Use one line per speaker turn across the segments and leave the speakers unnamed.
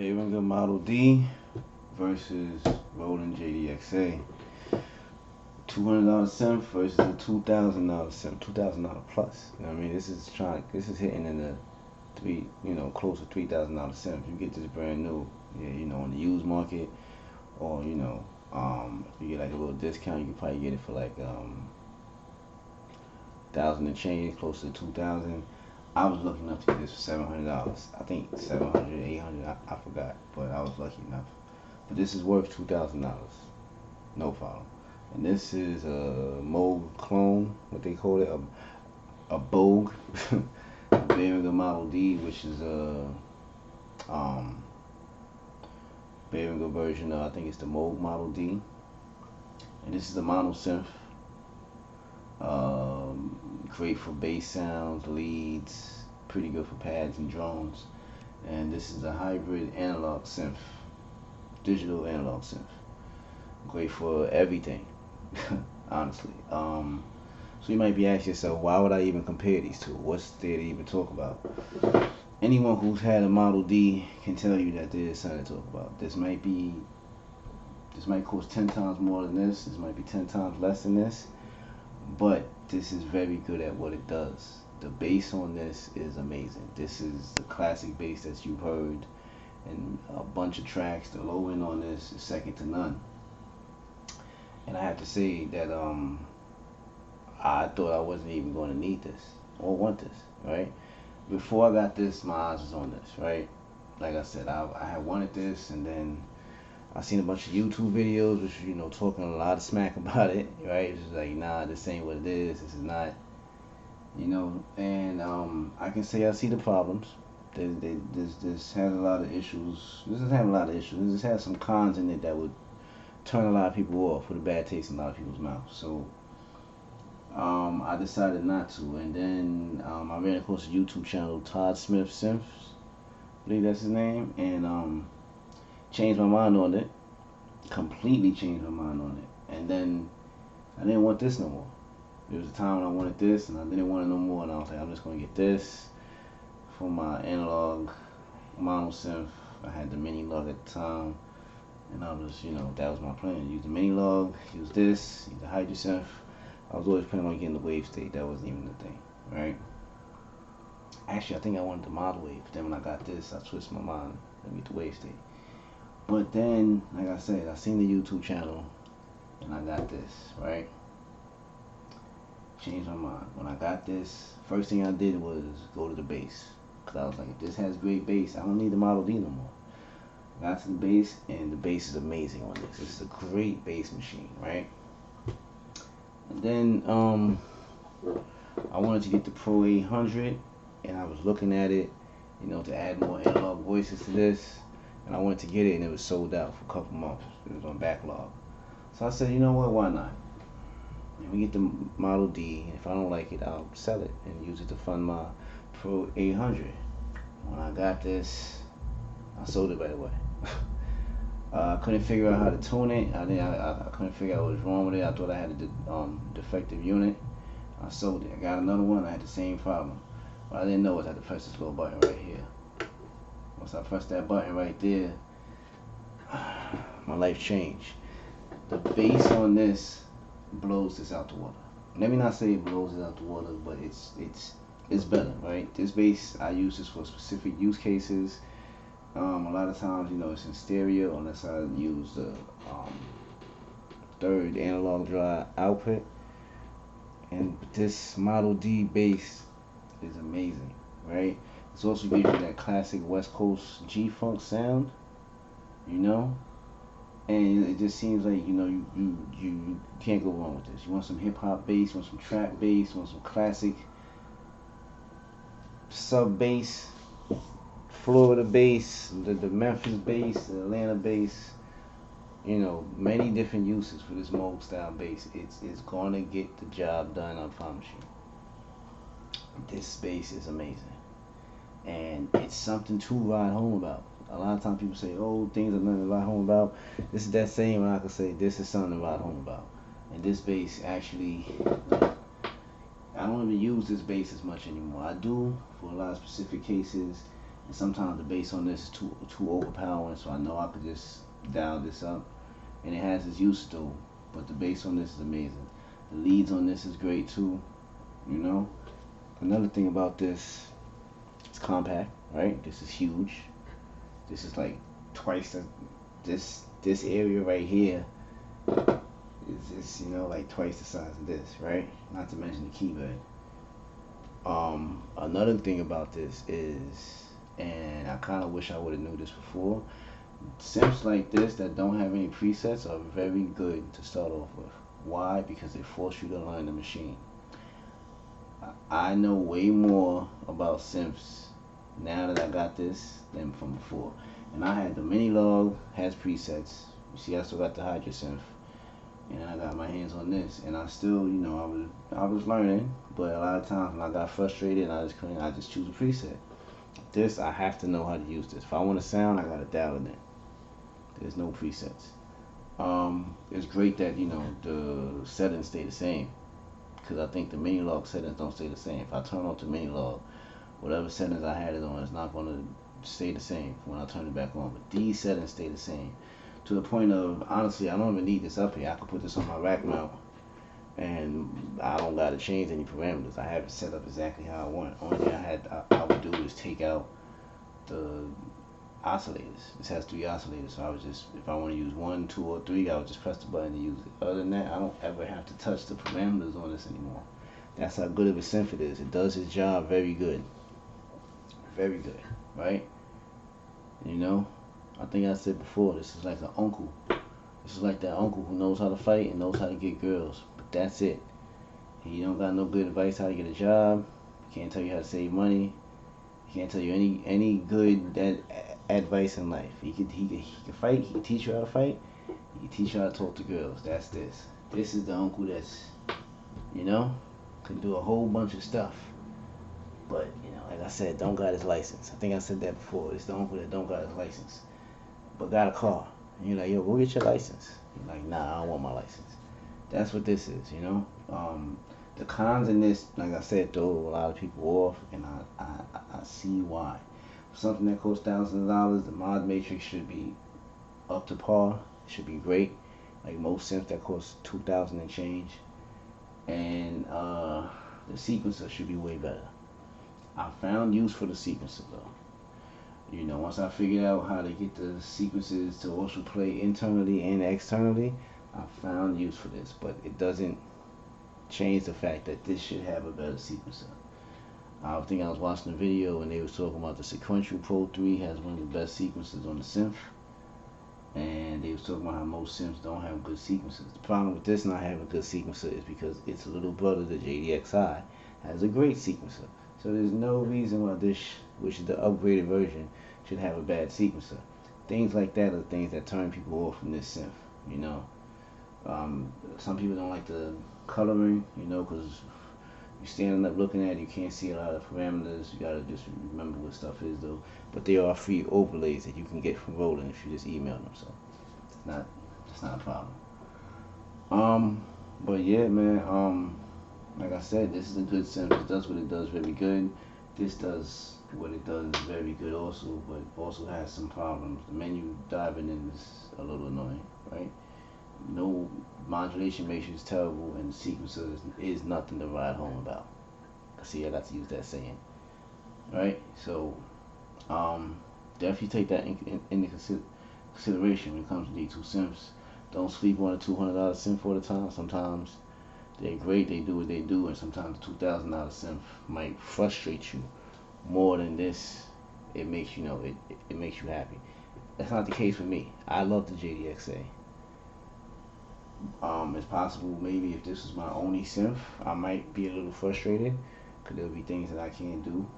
Behringer Model D versus ROLAND Jdxa. $200 synth versus a $2,000 synth, $2,000 plus. You know what I mean? This is hitting in the close to $3,000 synth. You get this brand new, yeah, on the used market, or if you get like a little discount, you can probably get it for like thousand and change, close to 2,000. I was lucky enough to get this for $700. I think 700, 800. I forgot, but I was lucky enough. But this is worth $2,000, no problem. And this is a Moog clone, what they call it, a Bogue Behringer Model D, which is a Behringer version of, I think it's the Moog Model D. And this is the mono synth. Great for bass sounds, leads, pretty good for pads and drones. And this is a hybrid analog synth, digital analog synth. Great for everything, honestly. So you might be asking yourself, why would I even compare these two? What's there to even talk about? Anyone who's had a Model D can tell you that there is something to talk about. This might cost 10 times more than this. This might be 10 times less than this. But this is very good at what it does. The bass on this is amazing. This is the classic bass that you've heard in a bunch of tracks. The low end on this is second to none. And I have to say that I thought I wasn't even going to need this or want this, right? Before I got this, my eyes was on this, right? Like I said, I had wanted this, and then I seen a bunch of YouTube videos, which talking a lot of smack about it, right? It's just like, nah, this ain't what it is. This is not, And I can say I see the problems. This has a lot of issues. This doesn't have a lot of issues. This has some cons in it that would turn a lot of people off, with a bad taste in a lot of people's mouths. So I decided not to, and then I ran across a YouTube channel, Todd Smith Synth, I believe that's his name, and changed my mind on it. Completely changed my mind on it. And then I didn't want this no more. There was a time when I wanted this, and I didn't want it no more, and I was like, I'm just going to get this for my analog mono synth. I had the mini lug at the time, and I was, that was my plan. Use the mini lug, use this, use the Jdxa synth. I was always planning on getting the wave state. That wasn't even the thing, right? Actually, I think I wanted the model wave. But then when I got this, I switched my mind and get the wave state. But then, like I said, I seen the YouTube channel, and I got this, right? Changed my mind. When I got this, first thing I did was go to the bass. Because I was like, if this has great bass, I don't need the Model D no more. Got to the bass, and the bass is amazing on this. It's a great bass machine, right? And then I wanted to get the Pro 800, and I was looking at it, to add more analog voices to this. And I wanted to get it, and it was sold out for a couple months. It was on backlog. So I said, you know what, why not? Let me get the Model D, and if I don't like it, I'll sell it and use it to fund my Pro 800. When I got this, I sold it right away. I couldn't figure out how to tune it. I couldn't figure out what was wrong with it. I thought I had a defective unit. I sold it. I got another one. I had the same problem. What I didn't know was I had to press this little button right here. Once I pressed that button right there, my life changed. The bass on this blows this out the water. Let me not say it blows it out the water, but it's better, right? This bass, I use this for specific use cases. A lot of times, it's in stereo, unless I use the third analog drive output. And this Model D bass is amazing, right? It's also gives you that classic West Coast G-funk sound, and it just seems like you can't go wrong with this. You want some hip hop bass, you want some trap bass, you want some classic sub bass, Florida bass, the Memphis bass, the Atlanta bass. Many different uses for this Moog style bass. It's gonna get the job done, I promise you. This bass is amazing. And it's something to ride home about. A lot of times people say, oh, things are nothing to ride home about. This is that same when I can say this is something to ride home about. And this bass actually, I don't even use this bass as much anymore. I do for a lot of specific cases, And sometimes the bass on this is too overpowering, so I know I could just dial this up. And it has its use though, but the bass on this is amazing. The leads on this is great too, you know. Another thing about this, it's compact, right? This is huge. This is like twice this area right here is like twice the size of this, right? Not to mention the keyboard. Another thing about this is, and I kind of wish I would have knew this before, synths like this that don't have any presets are very good to start off with. Why? Because they force you to learn the machine. I know way more about synths now that I got this than from before. And I had the mini log, has presets. You see, I still got the Jdxa synth, and I got my hands on this, and I still, I was learning, but a lot of times when I got frustrated and I just choose a preset. This, I have to know how to use this. If I want a sound, I gotta dial it in. There's no presets. It's great that the settings stay the same, because I think the mini log settings don't stay the same. If I turn off the mini log, whatever settings I had it on, it's not gonna stay the same when I turn it back on. But these settings stay the same, to the point of, honestly, I don't even need this up here. I could put this on my rack mount, and I don't gotta change any parameters. I have it set up exactly how I want. Only thing I would do is take out the oscillators. This has 3 oscillators, so I would just, if I want to use 1, 2, or 3, I would just press the button to use it. Other than that, I don't ever have to touch the parameters on this anymore. That's how good of a synth it is. It does its job very good. Very good, right? I think I said before, this is like an uncle. This is like that uncle who knows how to fight and knows how to get girls. But that's it. He don't got no good advice how to get a job. He can't tell you how to save money. He can't tell you any good advice in life. He can fight. He can teach you how to fight. He can teach you how to talk to girls. That's this. This is the uncle that's, can do a whole bunch of stuff. But, like I said, don't got his license. I think I said that before. It's the uncle that don't got his license, but got a car. And you're like, yo, go get your license. You're like, nah, I don't want my license. That's what this is, The cons in this, like I said, throw a lot of people off, and I see why. For something that costs thousands of dollars, the mod matrix should be up to par. It should be great. Like most synths that cost $2,000 and change. And the sequencer should be way better. I found use for the sequencer though. Once I figured out how to get the sequences to also play internally and externally, I found use for this. But it doesn't change the fact that this should have a better sequencer. I think I was watching a video and they was talking about the Sequential Pro 3 has one of the best sequencers on the synth. And they was talking about how most synths don't have good sequencers. The problem with this not having a good sequencer is because its little brother, the Jdxa, has a great sequencer. So there's no reason why this, which is the upgraded version, should have a bad sequencer. Things like that are things that turn people off from this synth, Some people don't like the coloring, because you're standing up looking at it, you can't see a lot of parameters. You gotta just remember what stuff is though. But there are free overlays that you can get from Roland if you just email them. So it's not a problem. But yeah, man. Like I said, this is a good synth. It does what it does very good. This does what it does very good also, but also has some problems. The menu diving in is a little annoying, right? No modulation matrix is terrible, and the sequencer is nothing to ride home about. See, I got to use that saying, right? So, definitely take that into consideration when it comes to these two synths. Don't sleep on a $200 synth all the time. Sometimes they're great, they do what they do, and sometimes the $2,000 synth might frustrate you more than this. It makes it makes you happy. That's not the case with me. I love the Jdxa. It's possible maybe if this was my only synth, I might be a little frustrated because there'll be things that I can't do.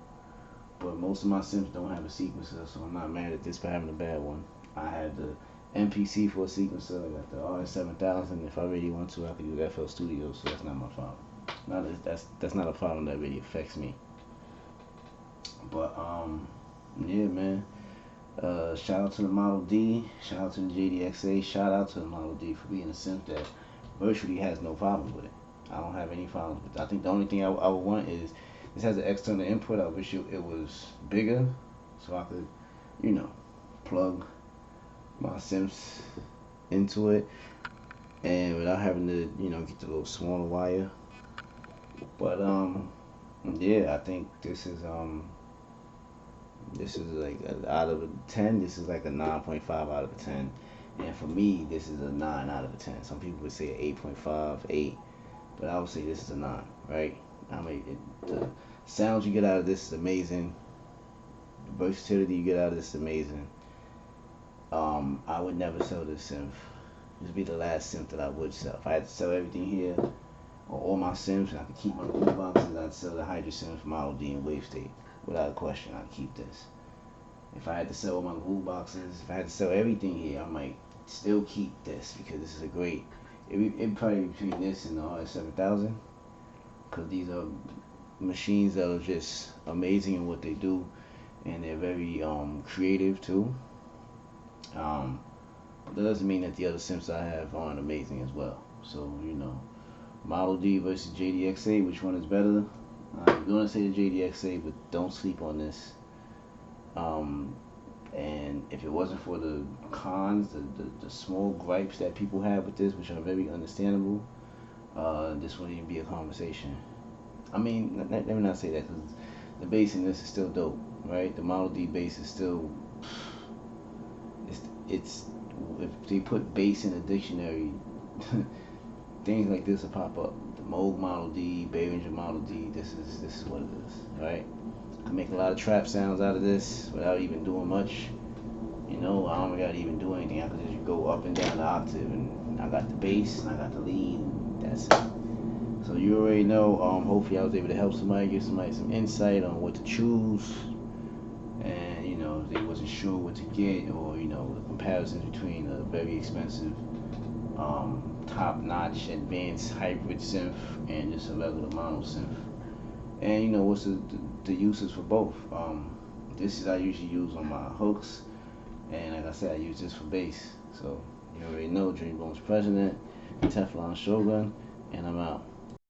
But most of my synths don't have a sequencer, so I'm not mad at this for having a bad one. I had the MPC for a sequencer. I got the RS7000. If I really want to, I could use FL Studio, so that's not my problem. That's not a problem that really affects me. But yeah, man. Shout out to the Model D. Shout out to the Jdxa. Shout out to the Model D for being a synth that virtually has no problems with it. I don't have any problems with it. I think the only thing I would want is this has an external input. I wish it was bigger so I could, you know, plug my synths into it, and without having to, you know, get the little smaller wire. But yeah, I think this is like out of a 10. This is like a 9.5 out of a 10, and for me, this is a 9 out of a 10. Some people would say an 8.5, 8, but I would say this is a 9, right? I mean, the sounds you get out of this is amazing. The versatility you get out of this is amazing. I would never sell this synth. This would be the last synth that I would sell. If I had to sell everything here, or all my synths, and I could keep my glue boxes, I'd sell the Hydra synth, Model D, and Wave State. Without a question, I'd keep this. If I had to sell all my glue boxes, if I had to sell everything here, I might still keep this, because this is a great, it'd probably be between this and the RS7000, because these are machines that are just amazing in what they do, and they're very creative too. But that doesn't mean that the other synths I have aren't amazing as well. So, you know, Model D versus Jdxa, which one is better? I'm going to say the Jdxa, but don't sleep on this. And if it wasn't for the cons, the small gripes that people have with this, which are very understandable, this wouldn't even be a conversation. I mean, let me not say that, because the bass in this is still dope, right? The Model D bass is still, it's if they put bass in a dictionary, things like this will pop up. The Moog Model D, BEHRINGER Model D, this is what it is, right? I can make a lot of trap sounds out of this without even doing much. You know, I don't gotta even do anything. I could just go up and down the octave, and I got the bass, and I got the lead, and that's it. So you already know, hopefully I was able to help somebody, give somebody some insight on what to choose. And, you know, if they wasn't sure what to get, or, you know, the comparisons between a very expensive, top-notch, advanced hybrid synth and just a regular mono synth. And, you know, what's the uses for both. This is I usually use on my hooks, and like I said, I use this for bass. So you already know, Dreambone's President, Teflon Shogun, and I'm out.